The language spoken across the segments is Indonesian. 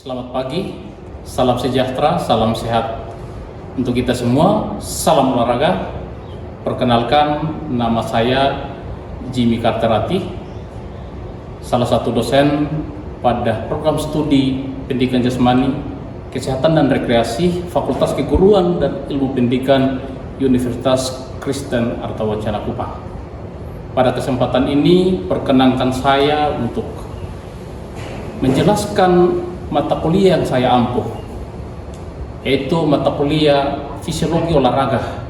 Selamat pagi, salam sejahtera, salam sehat untuk kita semua, salam olahraga. Perkenalkan, nama saya Jimmy Karterati, salah satu dosen pada program studi pendidikan jasmani, kesehatan dan rekreasi, Fakultas Keguruan dan Ilmu Pendidikan Universitas Kristen Artawacana Kupang. Pada kesempatan ini, perkenankan saya untuk menjelaskan mata kuliah yang saya ampuh, yaitu mata kuliah fisiologi olahraga.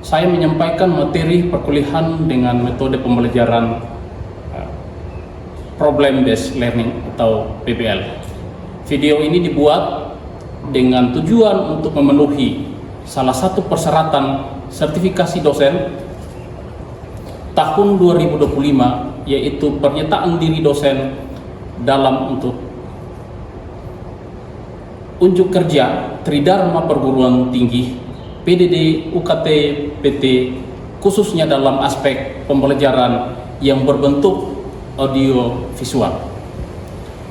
Saya menyampaikan materi perkuliahan dengan metode pembelajaran problem based learning atau PBL. Video ini dibuat dengan tujuan untuk memenuhi salah satu persyaratan sertifikasi dosen tahun 2025, yaitu pernyataan diri dosen dalam untuk unjuk kerja Tridharma Perguruan Tinggi PDD UKT PT, khususnya dalam aspek pembelajaran yang berbentuk audio visual.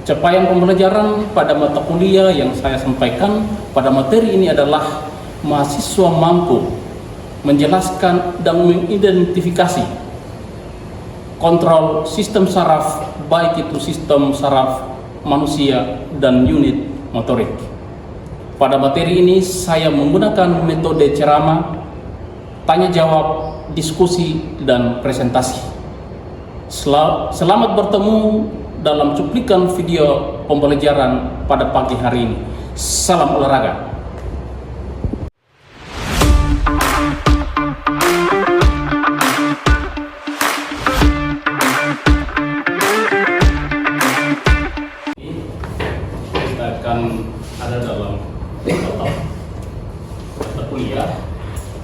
Capaian pembelajaran pada mata kuliah yang saya sampaikan pada materi ini adalah mahasiswa mampu menjelaskan dan mengidentifikasi kontrol sistem saraf, baik itu sistem saraf manusia dan unit motorik. Pada materi ini saya menggunakan metode ceramah, tanya jawab, diskusi, dan presentasi. Selamat bertemu dalam cuplikan video pembelajaran pada pagi hari ini. Salam olahraga. Ada dalam mata kuliah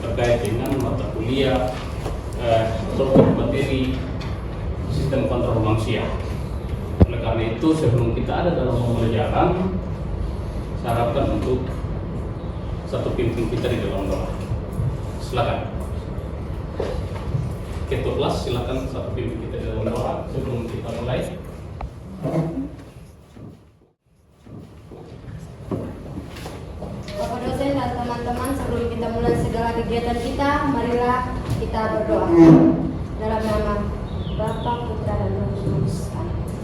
terkait dengan mata kuliah topik materi sistem kontrol manusia. Oleh karena itu, sebelum kita ada dalam pembelajaran, saya harapkan untuk satu pimpin kita di dalam doa. Silakan. Ketua kelas, silakan satu pimpin kita di dalam doa sebelum kita mulai. Bapak dosen dan teman-teman, sebelum kita mulai segala kegiatan kita, marilah kita berdoa. Dalam nama Bapa, Putra, dan Roh Kudus.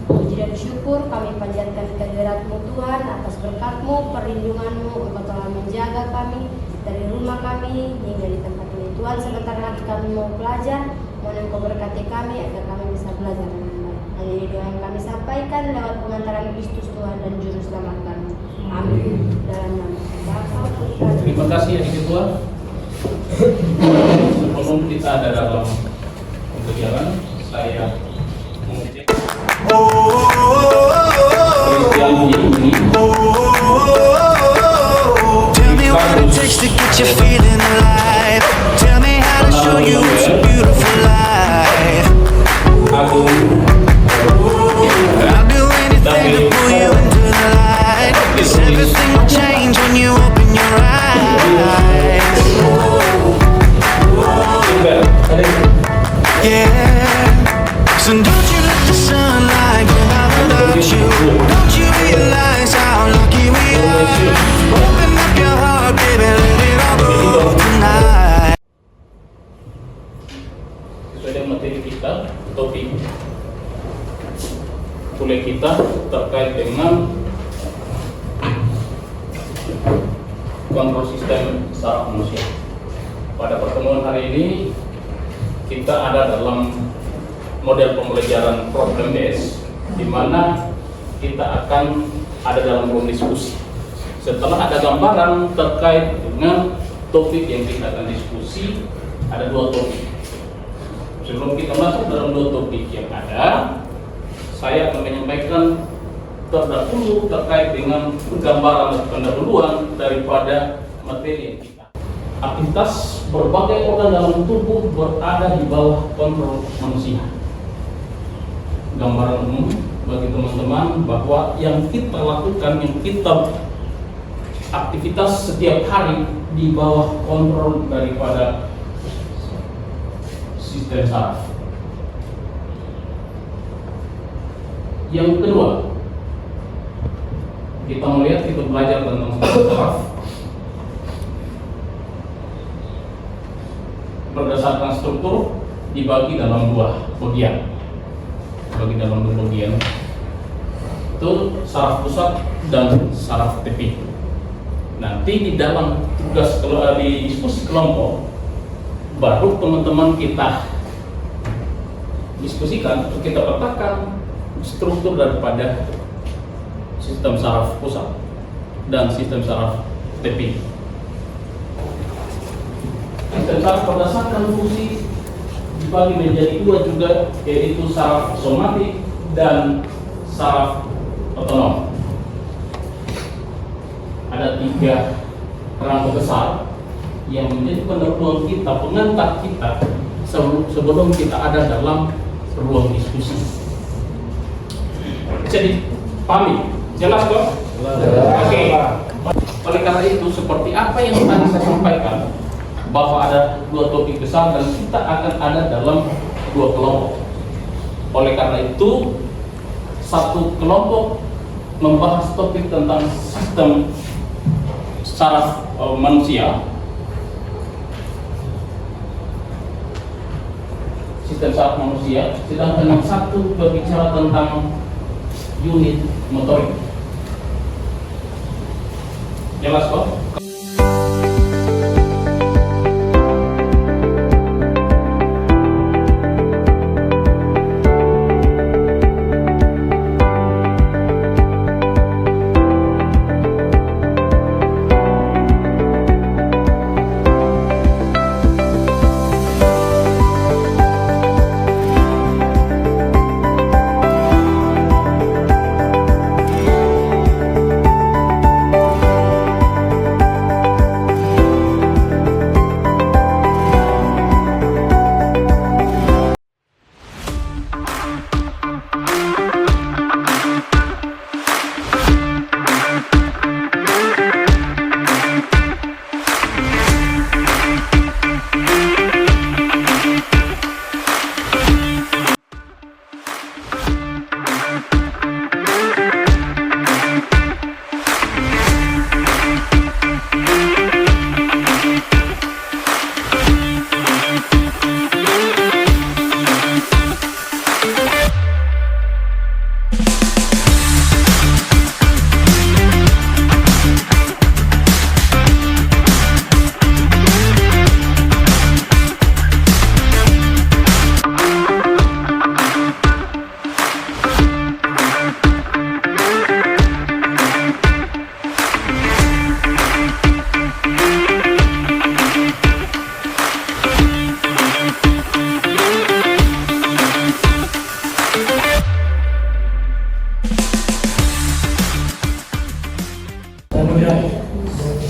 Puji dan syukur kami panjatkan kehadirat-Mu Tuhan atas berkat-Mu, perlindungan-Mu. Engkau telah menjaga kami dari rumah kami hingga di tempat ini. Tuhan, sebentar lagi kami mau belajar. Mohon Engkau berkati kami agar kami bisa belajar dengan baik. Hanya ini doa yang kami sampaikan lewat pengantaran Kristus Tuhan dan Juru Selamat kami. Amin. Dalam nama Bapa, Putra. Terima kasih Adik Ketua. Sebelum kita ada dalam pembelajaran, saya mengecek peristiwa ini. Tell me what it takes to get you feeling alive. Tell me how to show you it's a beautiful life. I'll do anything to pull you into the light. 'Cause everything will change when you open your eyes. Yeah. So don't you let the sunlight go out without you. Don't you realize how lucky we are? Open up your heart, baby, let it all go tonight. Sesuai dengan materi kita, topik kuliah kita terkait dengan kontrol sistem saraf manusia. Pada pertemuan hari ini kita ada dalam model pembelajaran problem based, di mana kita akan ada dalam ruang diskusi. Setelah ada gambaran terkait dengan topik yang kita akan diskusi, ada dua topik. Sebelum kita masuk dalam dua topik yang ada, saya akan menyampaikan terdahulu terkait dengan gambaran pendahuluan daripada materi yang kita. Aktivitas berbagai organ dalam tubuh berada di bawah kontrol manusia. Gambaran umum bagi teman-teman bahwa yang kita lakukan, yang kita aktivitas setiap hari di bawah kontrol daripada sistem saraf. Yang kedua, kita melihat, kita belajar tentang sistem saraf berdasarkan struktur dibagi dalam dua bagian. Itu saraf pusat dan saraf tepi. Nanti di dalam tugas di diskusi kelompok baru teman-teman kita diskusikan, kita petakan struktur daripada sistem saraf pusat dan sistem saraf tepi. Sistem saraf berdasarkan fungsi dibagi menjadi dua juga, yaitu saraf somatik dan saraf otonom. Ada 3 rangka besar yang menjadi penerbang kita, pengantar kita sebelum kita ada dalam ruang diskusi. Bisa dipahami? Jelas kok? Oke. Oleh karena itu, seperti apa yang tadi saya sampaikan, bahwa ada 2 topik besar dan kita akan ada dalam 2 kelompok. Oleh karena itu, satu kelompok membahas topik tentang sistem saraf manusia, sedangkan yang satu berbicara tentang unit motorik. Jelas kok?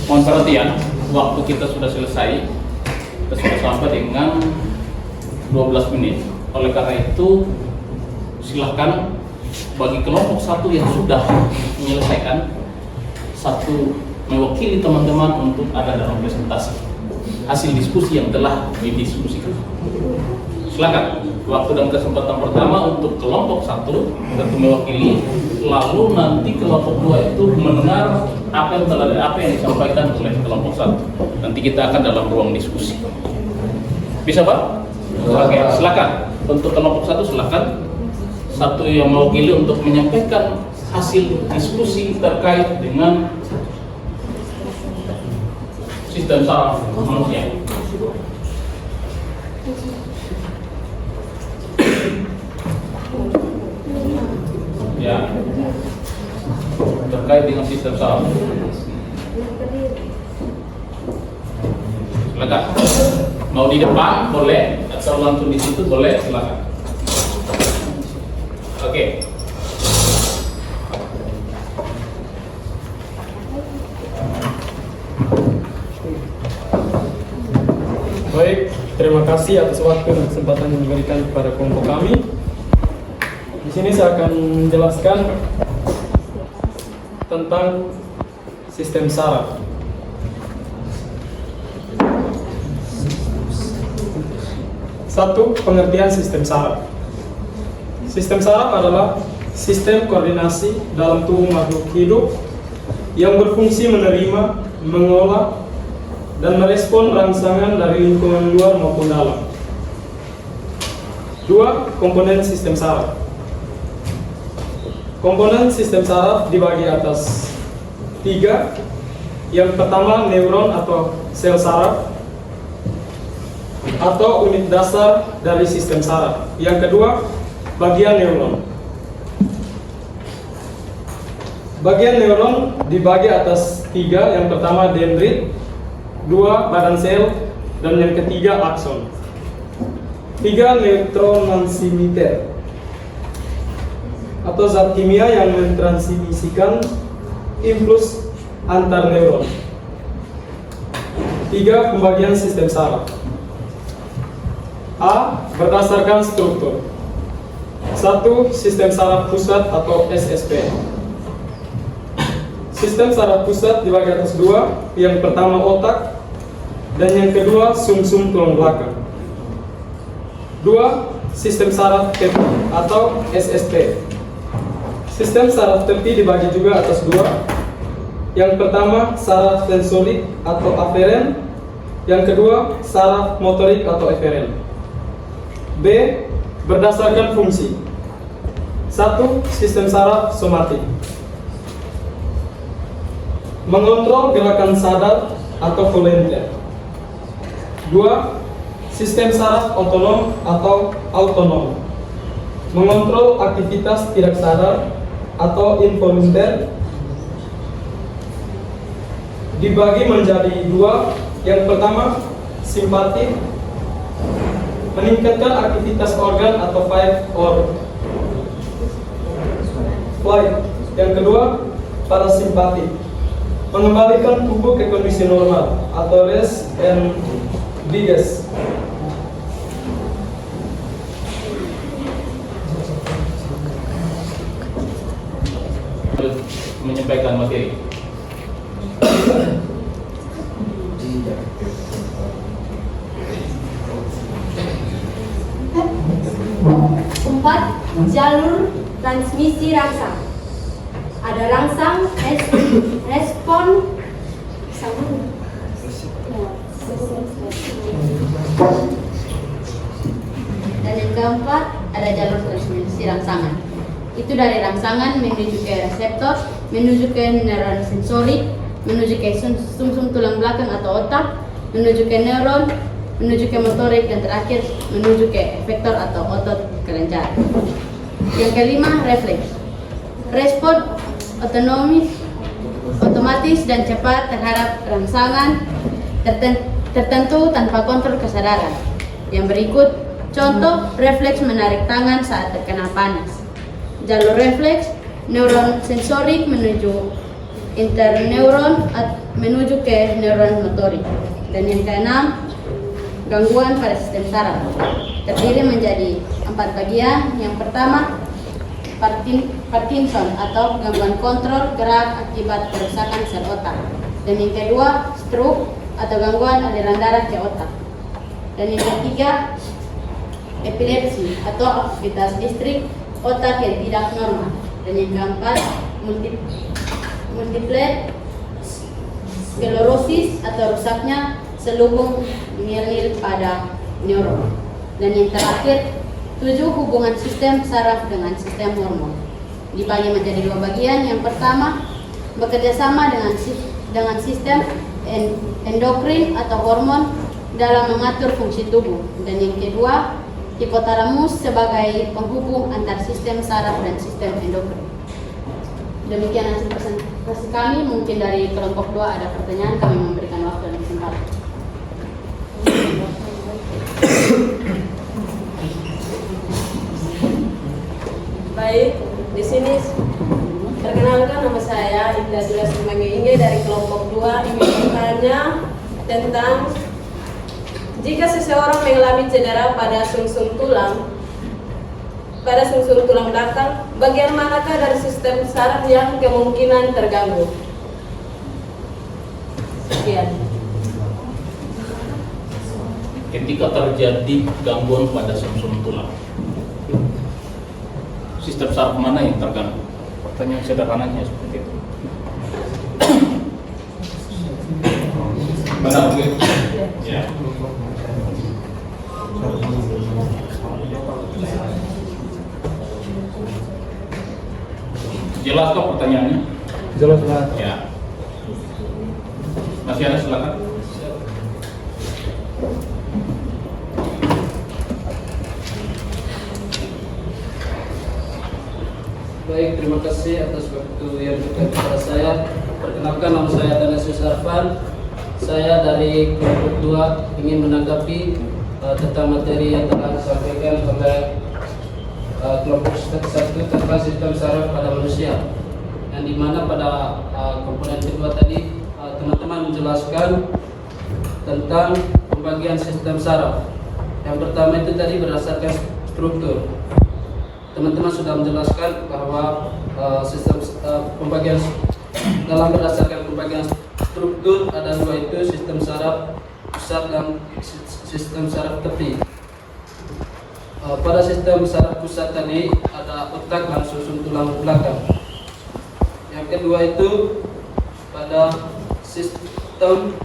Mohon perhatian, waktu kita sudah selesai, kita sudah sampai dengan 12 menit. Oleh karena itu, silahkan bagi kelompok satu yang sudah menyelesaikan, satu mewakili teman-teman untuk ada dalam presentasi hasil diskusi yang telah didiskusikan. Silakan, waktu dan kesempatan pertama untuk kelompok satu mewakili, lalu nanti kelompok dua itu mendengar apa yang disampaikan oleh kelompok satu. Nanti kita akan dalam ruang diskusi. Bisa Pak? Oke, silakan. Untuk kelompok satu silakan. Satu yang mewakili untuk menyampaikan hasil diskusi terkait dengan sistem saraf manusia. Ya, terkait dengan sistem saraf. Silakan. Mau di depan boleh, atau langsung di situ boleh, silakan. Oke. Baik, terima kasih atas waktu dan kesempatan yang diberikan kepada kelompok kami. Di sini saya akan menjelaskan tentang sistem saraf. Satu, pengertian sistem saraf. Sistem saraf adalah sistem koordinasi dalam tubuh makhluk hidup yang berfungsi menerima, mengolah, dan merespon rangsangan dari lingkungan luar maupun dalam. 2. Komponen sistem saraf. Komponen sistem saraf dibagi atas 3. Yang pertama, neuron atau sel saraf atau unit dasar dari sistem saraf. Yang kedua, bagian neuron. Bagian neuron dibagi atas 3. Yang pertama, dendrit, 2. badan sel, dan yang ketiga, akson. 3. Neurotransmitter atau zat kimia yang mentransmisikan impuls antar neuron. 3. Pembagian sistem saraf. A. Berdasarkan struktur. 1. Sistem saraf pusat atau SSP. Sistem saraf pusat dibagi atas 2. Yang pertama otak, dan yang kedua sumsum tulang belakang. 2. Sistem saraf tepi atau SST. Sistem saraf tepi dibagi juga atas 2. Yang pertama saraf sensorik atau aferen, yang kedua saraf motorik atau eferen. B. Berdasarkan fungsi. 1. Sistem saraf somatik, mengontrol gerakan sadar atau volunteer. 2. Sistem saraf otonom atau autonom, mengontrol aktivitas tidak sadar atau involunter. Dibagi menjadi 2. Yang pertama, simpatik, meningkatkan aktivitas organ atau fight or flight. Yang kedua, parasimpatik, mengembalikan tubuh ke kondisi normal atau rest and digest. Menyampaikan materi. Empat, jalur transmisi rangsang. Ada rangsang, respon, dan yang keempat ada jalur transmisi rangsangan. Itu dari rangsangan menuju ke reseptor, menuju ke neuron sensorik, menuju ke sumsum tulang belakang atau otak, menuju ke neuron, menuju ke motorik, dan terakhir menuju ke efektor atau otot kelenjar. Yang kelima, refleks. Respon otomatis dan cepat terhadap rangsangan tertentu tanpa kontrol kesadaran. Yang berikut contoh refleks menarik tangan saat terkena panas. Jalur refleks, neuron sensorik menuju interneuron menuju ke neuron motorik. Dan yang keenam, gangguan pada sistem saraf terdiri menjadi 4 bagian. Yang pertama, Parkinson atau gangguan kontrol gerak akibat kerusakan sel otak. Dan yang kedua, stroke atau gangguan aliran darah ke otak. Dan yang ketiga, epilepsi atau aktivitas listrik otak yang tidak normal. Dan yang keempat, multiple sklerosis atau rusaknya selubung mielin pada neuron. Dan yang terakhir, 7 hubungan sistem saraf dengan sistem hormon. Dibagi menjadi 2 bagian. Yang pertama, bekerja sama dengan sistem endokrin atau hormon dalam mengatur fungsi tubuh. Dan yang kedua, hipotalamus sebagai penghubung antar sistem saraf dan sistem endokrin. Demikian hasil presentasi kami. Mungkin dari kelompok 2 ada pertanyaan, kami memberikan waktu dan kesempatan. Baik, di sini perkenalkan, nama saya Indah Julia Sumangge dari kelompok 2. Ingin bertanya tentang jika seseorang mengalami cedera pada sumsum tulang belakang, bagian manakah dari sistem saraf yang kemungkinan terganggu? Sekian. Ketika terjadi gangguan pada sumsum tulang, sistem saraf mana yang terganggu? Pertanyaan sederhananya seperti itu. Benar begitu? Ya. Jelas kok pertanyaannya? Jelas banget. Ya. Masih ada, silakan. Baik, terima kasih atas waktu yang diberikan kepada saya. Perkenalkan, nama saya Danasius Arfan. Saya dari kelompok 2 ingin menanggapi tentang materi yang telah disampaikan oleh kelompok 1 tentang sistem saraf pada manusia. Yang dimana pada komponen kedua tadi teman-teman menjelaskan tentang pembagian sistem saraf. Yang pertama itu tadi berdasarkan struktur. Teman-teman sudah menjelaskan bahwa sistem pembagian dalam berdasarkan pembagian struktur ada dua, itu sistem saraf pusat dan sistem saraf tepi. Pada sistem saraf pusat tadi ada otak dan susun tulang belakang. Yang kedua itu pada sistem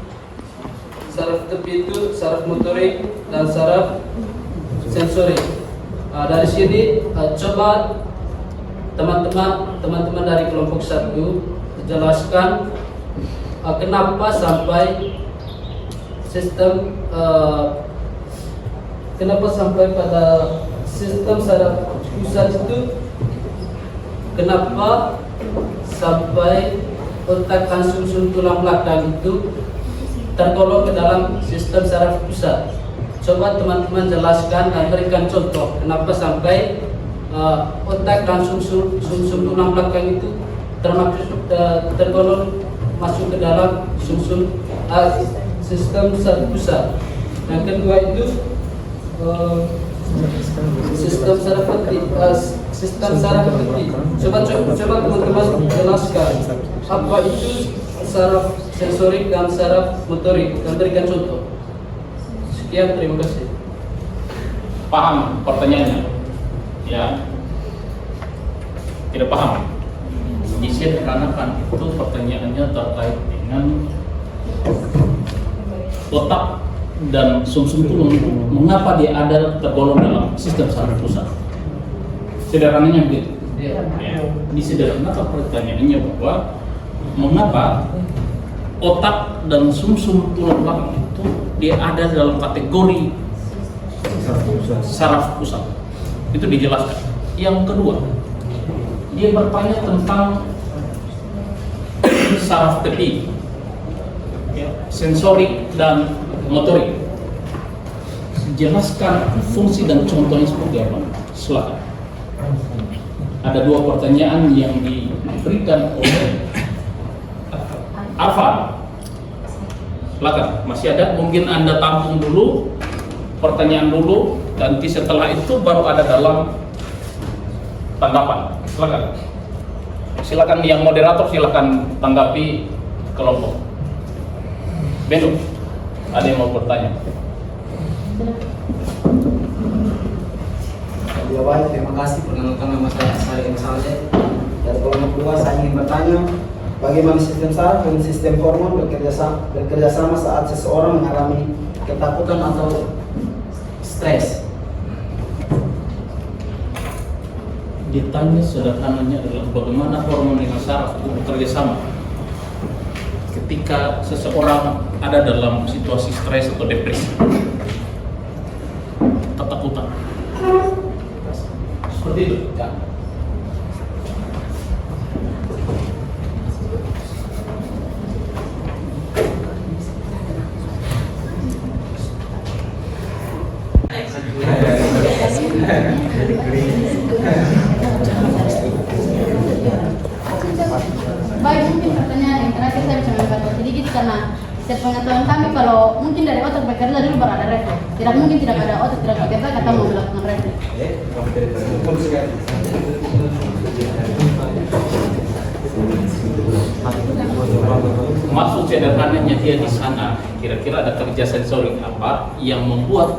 saraf tepi itu saraf motorik dan saraf sensorik. Dari sini coba teman-teman dari kelompok 1 jelaskan kenapa sampai sistem kenapa sampai pada sistem saraf pusat itu, kenapa sampai otak dan susun tulang belakang itu tergolong ke dalam sistem saraf pusat. Coba teman-teman jelaskan dan berikan contoh kenapa sampai otak dan sumsum tulang belakang itu tergolong masuk ke dalam sistem saraf pusat. Yang kedua itu sistem saraf tepi. Coba teman-teman jelaskan apa itu saraf sensorik dan saraf motorik dan berikan contoh. Sekian, terima kasih. Paham pertanyaannya? Ya. Tidak paham? Disederhanakan, itu pertanyaannya terkait dengan otak dan sumsum tulang itu mengapa dia ada tergolong dalam sistem saraf pusat. Sederhananya begitu. Ya. Disederhanakan pertanyaannya bahwa mengapa otak dan sumsum tulang belakang itu dia ada dalam kategori saraf pusat. Itu dijelaskan. Yang kedua, dia bertanya tentang saraf tepi, ya, sensorik dan motorik. Jelaskan fungsi dan contohnya seperti apa. Silakan. Ada dua pertanyaan yang diberikan oleh Arfan. Silakan, masih ada, mungkin Anda tampung dulu pertanyaan dulu, nanti setelah itu baru ada dalam tanggapan. Silakan. Silakan yang moderator, silakan tanggapi kelompok. Beno, ada yang mau bertanya? Ya baik, terima kasih. Perkenalkan, nama saya Saleh dari kelompok 2. Saya ingin bertanya, bagaimana sistem saraf dan sistem hormon bekerja sama saat seseorang mengalami ketakutan atau stres? Ditanya sederhananya adalah bagaimana hormon dengan saraf itu bekerja sama ketika seseorang ada dalam situasi stres atau depresi, ketakutan. Seperti itu. Ya. Baik, mungkin pertanyaan yang terakhir saya bisa menambahkan sedikit karena sepengetahuan kami kalau mungkin dari otak bekerja dulu baru ada refleks. Tidak mungkin tidak ada otak tidak bekerja kata mau melakukan refleks. Maksud sederhananya dia di sana kira-kira ada kerja sensorik apa yang membuat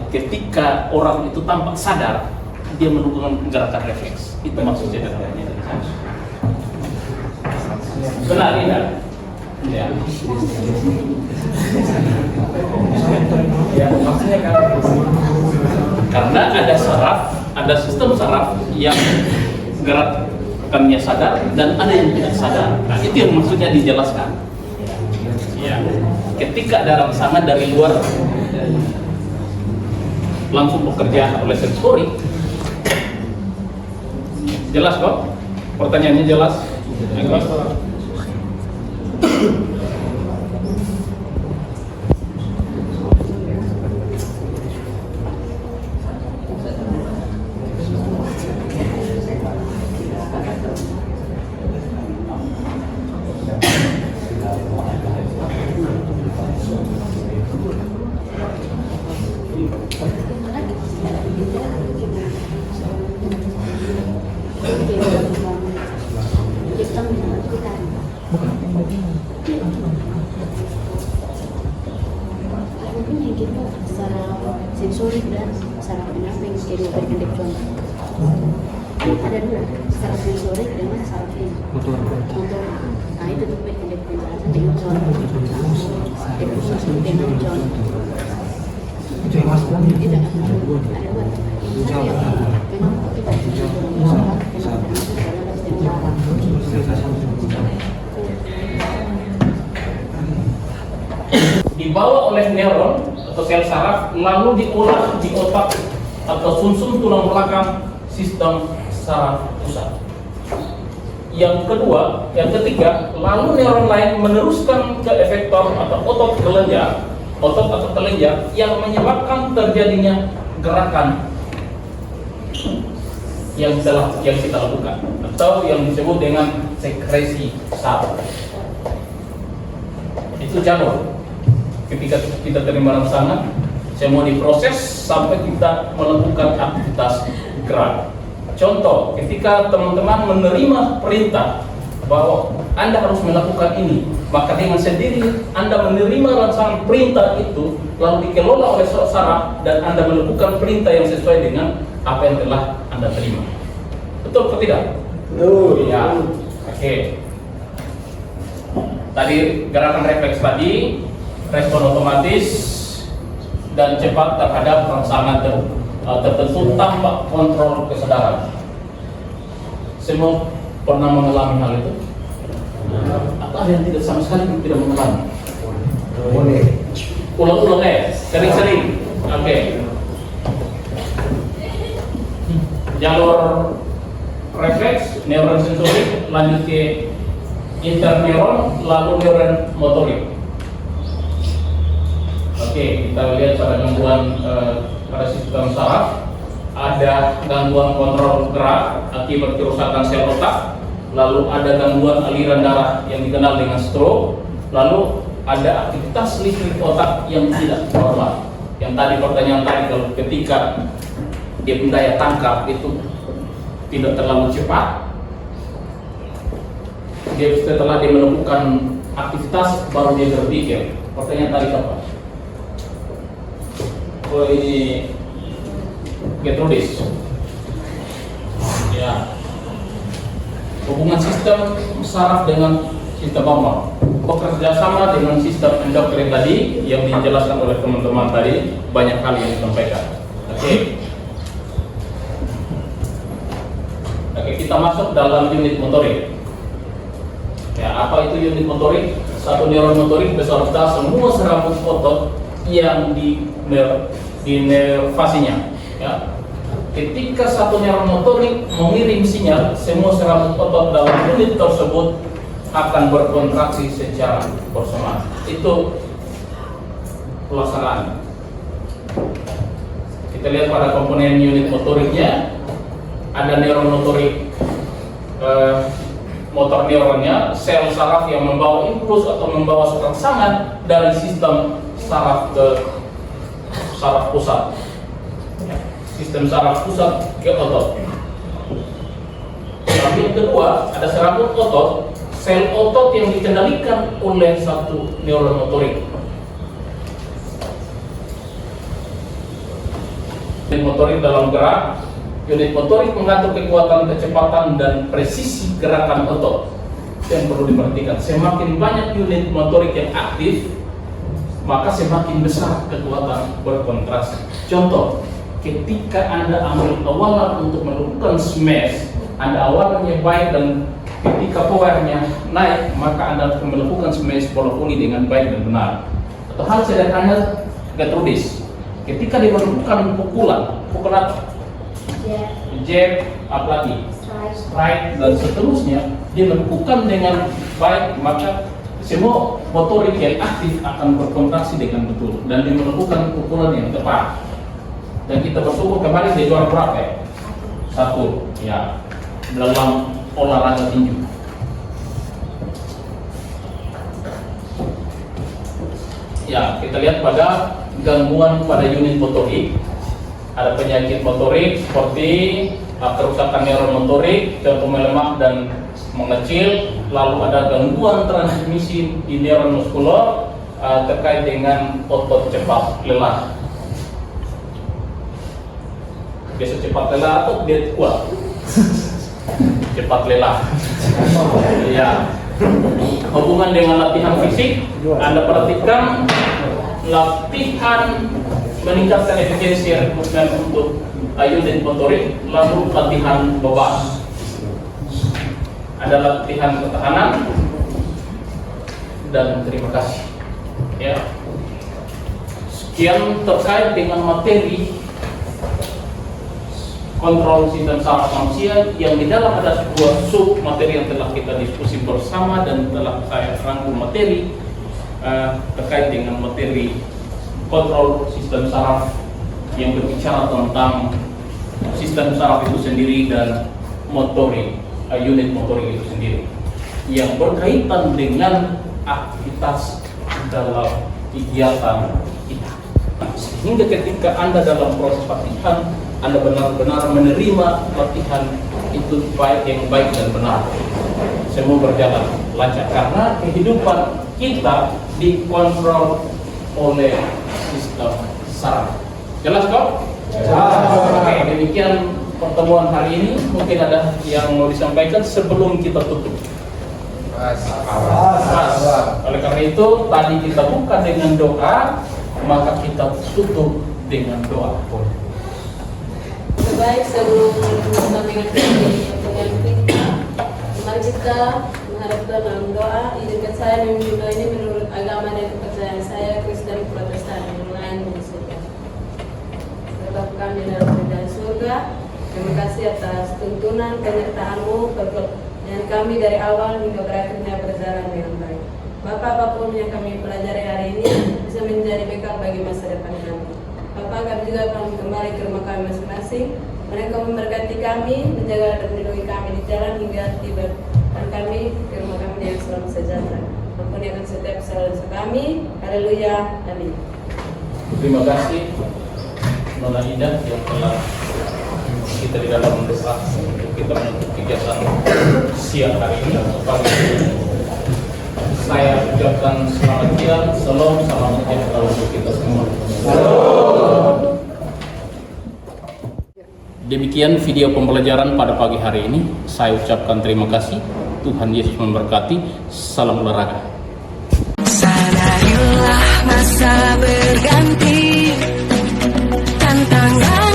ketika orang itu tampak sadar dia melakukan gerakan refleks. Itu maksud sederhananya dari sana. Benar, tidak? Ya. Ya, maksudnya kan karena ada saraf, ada sistem saraf yang gerakannya sadar dan ada yang tidak sadar. Nah, itu yang maksudnya dijelaskan. Ya. Ketika ada rangsangan dari luar langsung bekerja oleh sensori. Jelas kok? Pertanyaannya jelas? Sensorik dan saraf penyamping jadi berkedip ada dua, saraf sensorik dengan saraf motor. Nah itu tuh berkedip penjelasan dengan contoh dengan contoh itu yang ada dibawa oleh neuron atau sel saraf lalu diolah di otak atau sumsum tulang belakang sistem saraf pusat. Yang ketiga, lalu neuron lain meneruskan ke efektor atau otot atau kelenjar yang menyebabkan terjadinya gerakan yang kita lakukan atau yang disebut dengan sekresi saraf. Itu jalur. Ketika kita terima rangsangan, semua diproses sampai kita melakukan aktivitas gerak. Contoh, ketika teman-teman menerima perintah bahwa Anda harus melakukan ini, maka dengan sendiri Anda menerima rangsangan perintah itu, lalu dikelola oleh saraf dan Anda melakukan perintah yang sesuai dengan apa yang telah Anda terima. Betul atau tidak? Betul. Ya. Oke. Tadi gerakan refleks tadi, respon otomatis dan cepat terhadap rangsangan tertentu tanpa kontrol kesadaran. Semua pernah mengalami hal itu? Atau ada yang tidak sama sekali tidak mengalami? Boleh. Ulang-ulang sering-sering. Oke. Jalur refleks, neuron sensorik, lanjut ke interneuron, lalu neuron motorik. Oke, kita lihat pada gangguan pada sistem saraf, ada gangguan kontrol gerak akibat kerusakan sel otak, lalu ada gangguan aliran darah yang dikenal dengan stroke, lalu ada aktivitas listrik otak yang tidak normal. Yang tadi pertanyaan tadi, kalau ketika dia daya tangkap itu tidak terlalu cepat, setelah dia menemukan aktivitas baru dia berpikir. Pertanyaan tadi apa? Oh, ini Gertrudis. Ya. Hubungan sistem saraf dengan sistem hormon bekerja sama dengan sistem endokrin tadi yang dijelaskan oleh teman-teman tadi, banyak hal yang disampaikan. Oke. Oke, kita masuk dalam unit motorik. Ya, apa itu unit motorik? Satu neuron motorik beserta semua serabut otot yang dinervasinya. Ya. Ketika satu neuron motorik mengirim sinyal, semua serabut otot dalam unit tersebut akan berkontraksi secara bersamaan. Itu pelaksanaan. Kita lihat pada komponen unit motoriknya. Ada neuron motorik, motor neuronnya, sel saraf yang membawa impuls atau membawa rangsangan dari sistem saraf ke saraf pusat. Sistem saraf pusat ke otot. Tapi yang kedua, ada serabut otot, sel otot yang dikendalikan oleh satu neuron motorik. Unit motorik dalam gerak, unit motorik mengatur kekuatan, kecepatan, dan presisi gerakan otot. yang perlu diperhatikan. Semakin banyak unit motorik yang aktif, maka semakin besar kekuatan berkontraksi. Contoh, ketika Anda ambil awalan untuk melakukan smash, Anda awalannya baik dan ketika powernya naik, maka Anda akan melakukan smash bola voli dengan baik dan benar. Atau hal sederhana Gertrudis, ketika dia melakukan pukulan jab, apalagi strike dan seterusnya, dia melakukan dengan baik, maka semua motorik yang aktif akan berkontraksi dengan betul dan dia melakukan pukulan yang tepat. Dan kita bersyukur kemarin dia juara berapa ya? 1 ya dalam olahraga tinju. Ya, kita lihat pada gangguan pada unit motorik. Ada penyakit motorik seperti kerusakan neuron motorik, contoh melemah dan mengecil. Lalu ada gangguan transmisi di neuron muskular terkait dengan otot cepat lelah. Biasa cepat lelah atau dia kuat? Cepat lelah. Ya. Hubungan dengan latihan fisik, Anda perhatikan latihan meningkatkan efisiensi rekrutmen untuk unit motorik, lalu latihan beban. Ada latihan ketahanan dan terima kasih. Ya. Sekian terkait dengan materi kontrol sistem saraf manusia, yang di dalam ada sebuah sub materi yang telah kita diskusi bersama dan telah saya rangkum materi terkait dengan materi kontrol sistem saraf yang berbicara tentang sistem saraf itu sendiri dan motorik, unit motorik itu sendiri yang berkaitan dengan aktivitas dalam kegiatan kita. Sehingga ketika Anda dalam proses latihan, Anda benar-benar menerima latihan itu yang baik dan benar. Semua berjalan lancar karena kehidupan kita dikontrol oleh sistem saraf. Jelas kok? Oke, demikian pertemuan hari ini. Mungkin ada yang mau disampaikan sebelum kita tutup. Oleh karena itu tadi kita buka dengan doa, maka kita tutup dengan doa. Baik, sebelum menyampaikan pertanyaan kita, mari kita menghadapkan dalam doa. Izinkan saya memimpin doa ini menurut agama dan kepercayaan saya, Kristen Protestan yang lain di surga. Bapa kami dalam kerajaan surga, terima kasih atas tuntunan penyertaan-Mu dan kami dari awal hingga berakhirnya berjalan dengan baik. Bapak, apapun yang kami pelajari hari ini bisa menjadi bekal bagi masa depan kami. Bapak, kami juga akan kembali ke rumah kami masing-masing. Mereka memberkati kami, menjaga dan melindungi kami di jalan hingga tiba dan kami ke rumah kami yang selalu sejahtera. Ampuni akan setiap kesalahan kami. Haleluya. Amin. Terima kasih Nona Ida yang telah kita di dalam mendesak untuk kita menutup kegiatan siang hari ini. Saya ucapkan selamat siang, salam sejahtera untuk kita semua. Demikian video pembelajaran pada pagi hari ini. Saya ucapkan terima kasih. Tuhan Yesus memberkati. Salam olahraga. Sadarilah masa berganti, tantangan